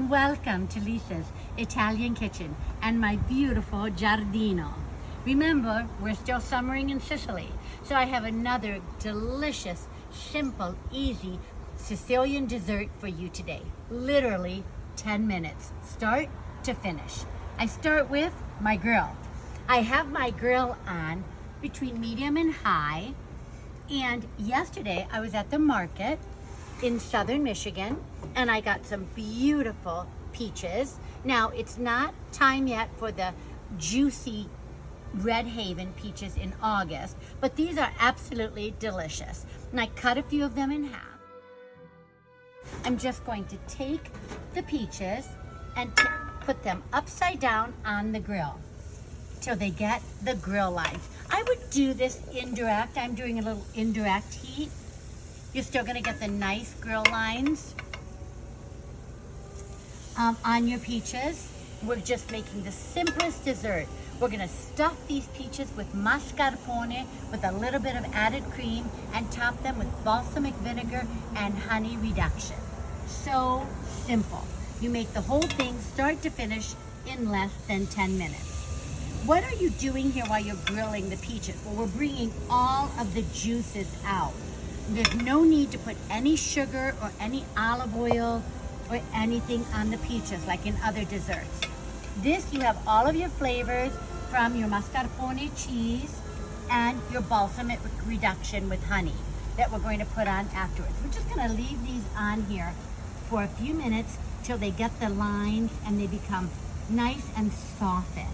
and welcome to Lisa's Italian Kitchen and my beautiful giardino. Remember, we're still summering in Sicily, so I have another delicious, simple, easy Sicilian dessert for you today. Literally 10 minutes, start to finish. I start with my grill. I have my grill on between medium and high, and yesterday I was at the market in southern Michigan and I got some beautiful peaches. Now it's not time yet for the juicy Red Haven peaches in August, but these are absolutely delicious. And I cut a few of them in half. I'm just going to take the peaches and put them upside down on the grill till they get the grill lines. I would do this indirect. I'm doing a little indirect heat. You're still gonna get the nice grill lines on your peaches. We're just making the simplest dessert. We're gonna stuff these peaches with mascarpone with a little bit of added cream and top them with balsamic vinegar and honey reduction. So simple. You make the whole thing start to finish in less than 10 minutes. What are you doing here while you're grilling the peaches? Well, we're bringing all of the juices out. There's no need to put any sugar or any olive oil or anything on the peaches like in other desserts. This, you have all of your flavors from your mascarpone cheese and your balsamic reduction with honey that we're going to put on afterwards. We're just gonna leave these on here for a few minutes till they get the lines and they become nice and softened.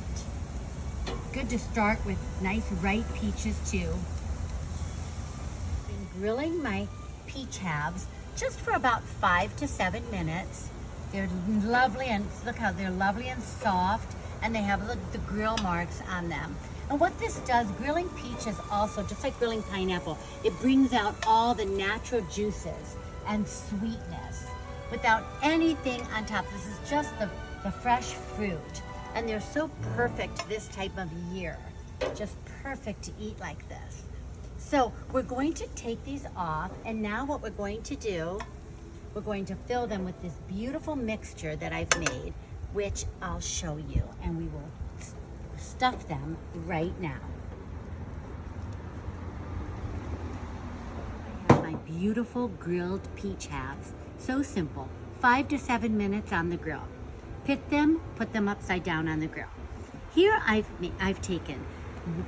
Good to start with nice ripe peaches too. Grilling my peach halves just for about 5 to 7 minutes. They're lovely, and look how they're lovely and soft, and they have the grill marks on them. And what this does, grilling peaches also, just like grilling pineapple, it brings out all the natural juices and sweetness without anything on top. This is just the fresh fruit, and they're so perfect this type of year. Just perfect to eat like this. So we're going to take these off, and now what we're going to do, we're going to fill them with this beautiful mixture that I've made, which I'll show you, and we will stuff them right now. I have my beautiful grilled peach halves. So simple, 5 to 7 minutes on the grill. Pit them, put them upside down on the grill. Here I've taken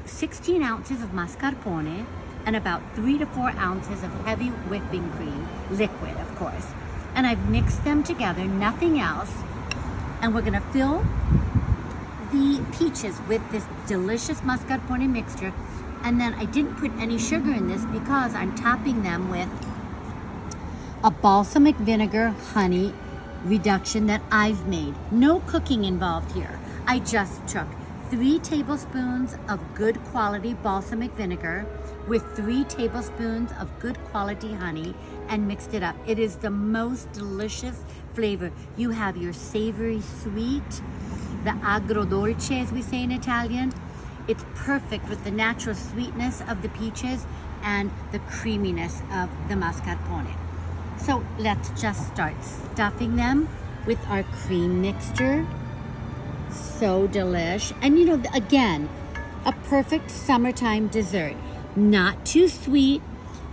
16 ounces of mascarpone and about 3 to 4 ounces of heavy whipping cream, liquid of course. And I've mixed them together, nothing else. And we're gonna fill the peaches with this delicious mascarpone mixture. And then I didn't put any sugar in this because I'm topping them with a balsamic vinegar honey reduction that I've made. No cooking involved here. I just took 3 tablespoons of good quality balsamic vinegar with 3 tablespoons of good quality honey and mixed it up. It is the most delicious flavor. You have your savory sweet, the agrodolce as we say in Italian. It's perfect with the natural sweetness of the peaches and the creaminess of the mascarpone. So let's just start stuffing them with our cream mixture. So delish. And you know, again, a perfect summertime dessert. Not too sweet.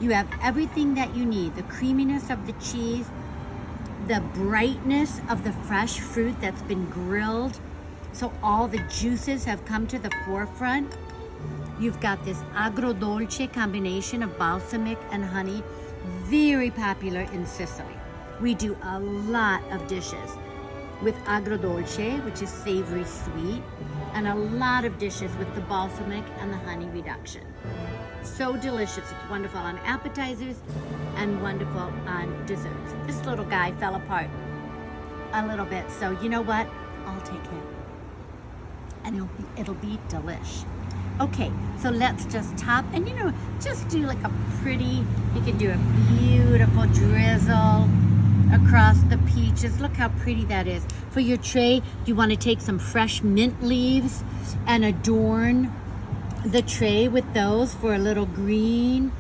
You have everything that you need. The creaminess of the cheese, the brightness of the fresh fruit that's been grilled. So all the juices have come to the forefront. You've got this agrodolce combination of balsamic and honey. Very popular in Sicily. We do a lot of dishes with agrodolce, which is savory sweet, and a lot of dishes with the balsamic and the honey reduction. So delicious. It's wonderful on appetizers and wonderful on desserts. This little guy fell apart a little bit, so you know what? I'll take him. And it'll be delish. Okay, so let's just top, and you know, just do like a pretty, you can do a beautiful drizzle across the peaches. Look how pretty that is. For your tray, you want to take some fresh mint leaves and adorn the tray with those for a little green,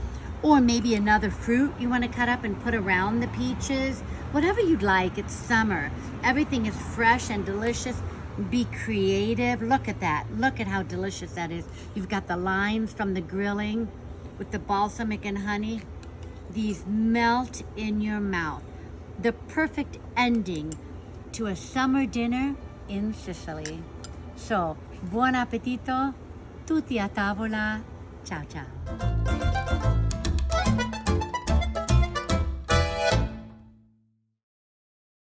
or maybe another fruit you want to cut up and put around the peaches, whatever you'd like. It's summer. Everything is fresh and delicious. Be creative. Look at that. Look at how delicious that is. You've got the lines from the grilling with the balsamic and honey. These melt in your mouth. The perfect ending to a summer dinner in Sicily. So, buon appetito, tutti a tavola. Ciao ciao.